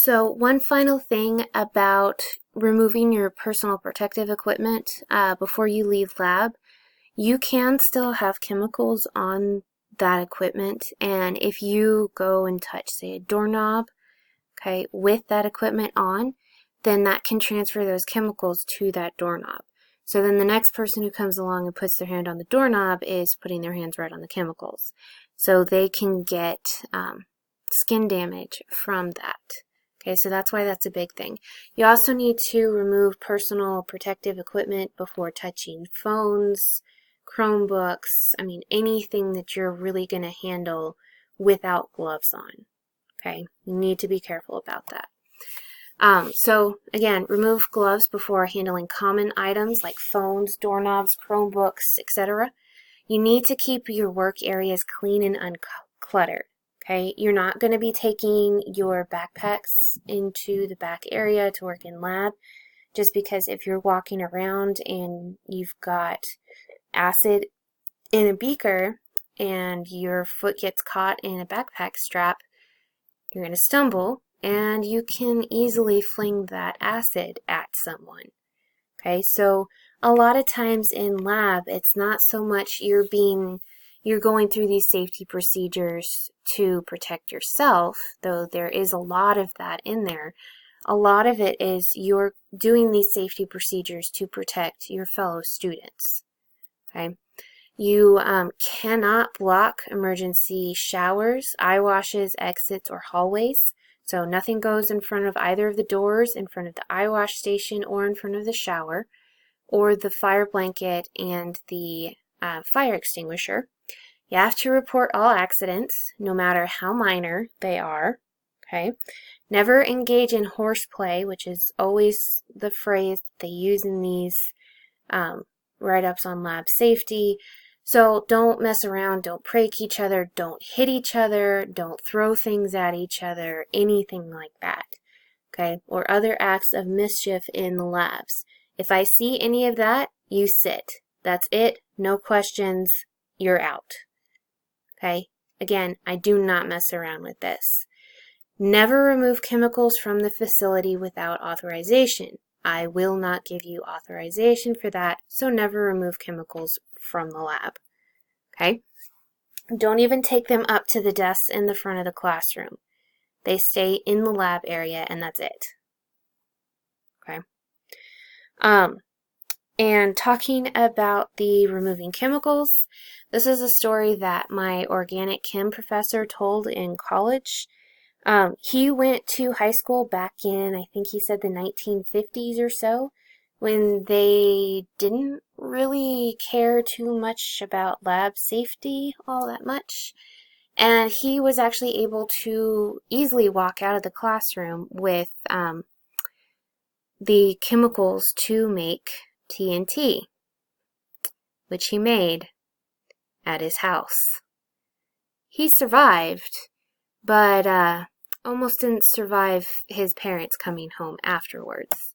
So one final thing about removing your personal protective equipment before you leave lab, you can still have chemicals on that equipment, and if you go and touch, say, a doorknob, okay, with that equipment on, then that can transfer those chemicals to that doorknob. So then the next person who comes along and puts their hand on the doorknob is putting their hands right on the chemicals. So they can get skin damage from that. Okay, so that's why that's a big thing. You also need to remove personal protective equipment before touching phones, Chromebooks, anything that you're really going to handle without gloves on. Okay, you need to be careful about that. So again, remove gloves before handling common items like phones, doorknobs, Chromebooks, etc. You need to keep your work areas clean and uncluttered. Okay, you're not going to be taking your backpacks into the back area to work in lab, just because if you're walking around and you've got acid in a beaker and your foot gets caught in a backpack strap, you're going to stumble and you can easily fling that acid at someone. Okay, so a lot of times in lab, it's not so much you're going through these safety procedures to protect yourself, though there is a lot of that in there. A lot of it is you're doing these safety procedures to protect your fellow students. Okay, you cannot block emergency showers, eye washes, exits, or hallways. So nothing goes in front of either of the doors, in front of the eye wash station, or in front of the shower, or the fire blanket and the fire extinguisher. You have to report all accidents, no matter how minor they are. Okay. Never engage in horseplay, which is always the phrase they use in these write-ups on lab safety. So don't mess around, don't prank each other, don't hit each other, don't throw things at each other, anything like that. Okay, or other acts of mischief in the labs. If I see any of that, you sit. That's it, no questions, you're out. Okay, again, I do not mess around with this. Never remove chemicals from the facility without authorization. I will not give you authorization for that, so never remove chemicals from the lab. Okay? Don't even take them up to the desks in the front of the classroom. They stay in the lab area, and that's it. Okay? And talking about the removing chemicals, this is a story that my organic chem professor told in college. He went to high school back in, I think he said the 1950s or so, when they didn't really care too much about lab safety all that much. And he was actually able to easily walk out of the classroom with the chemicals to make TNT, which he made at his house. He survived, but almost didn't survive his parents coming home afterwards.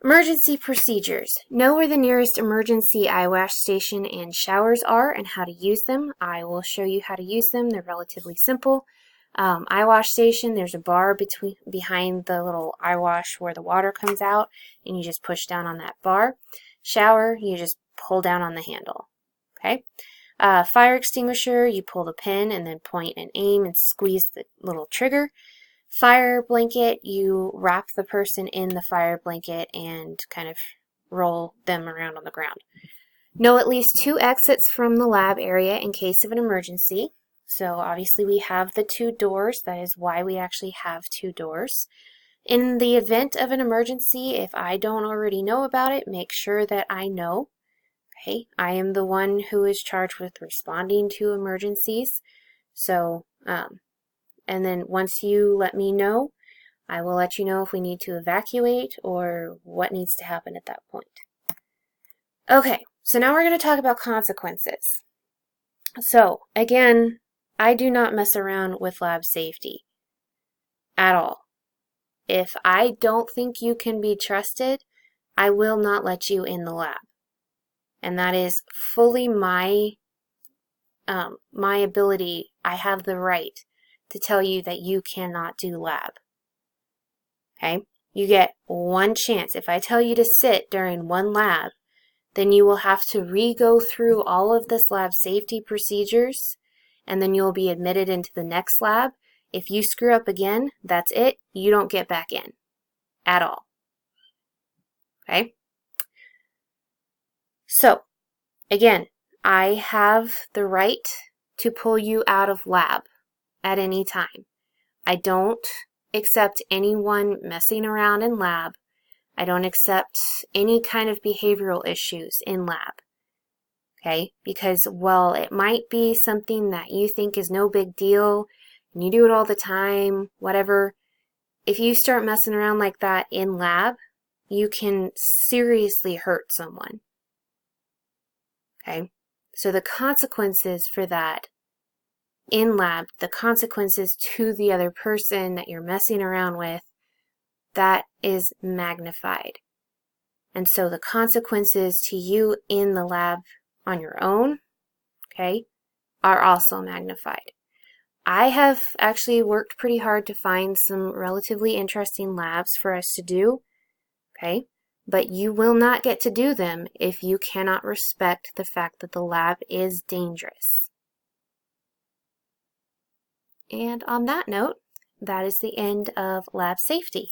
Emergency procedures. Know where the nearest emergency eye wash station and showers are and how to use them. I will show you how to use them. They're relatively simple. Eye wash station, there's a bar behind the little eye wash where the water comes out, and you just push down on that bar. Shower, you just pull down on the handle. Okay? Fire extinguisher, you pull the pin and then point and aim and squeeze the little trigger. Fire blanket, you wrap the person in the fire blanket and kind of roll them around on the ground. Know at least 2 exits from the lab area in case of an emergency. So obviously we have the 2 doors. That is why we actually have 2 doors. In the event of an emergency, if I don't already know about it, make sure that I know. Okay, I am the one who is charged with responding to emergencies. So, and then once you let me know, I will let you know if we need to evacuate or what needs to happen at that point. Okay, so now we're going to talk about consequences. So, again, I do not mess around with lab safety at all. If I don't think you can be trusted, I will not let you in the lab. And that is fully my ability. I have the right to tell you that you cannot do lab. Okay? You get one chance. If I tell you to sit during one lab, then you will have to re-go through all of this lab safety procedures, and then you'll be admitted into the next lab. If you screw up again, that's it. You don't get back in at all. Okay? So, again, I have the right to pull you out of lab at any time. I don't accept anyone messing around in lab. I don't accept any kind of behavioral issues in lab. Okay? Because, well, it might be something that you think is no big deal, and you do it all the time, whatever. If you start messing around like that in lab, you can seriously hurt someone. Okay? So the consequences for that in lab, the consequences to the other person that you're messing around with, that is magnified. And so the consequences to you in the lab on your own, okay, are also magnified. I have actually worked pretty hard to find some relatively interesting labs for us to do, okay, but you will not get to do them if you cannot respect the fact that the lab is dangerous. And on that note, that is the end of lab safety.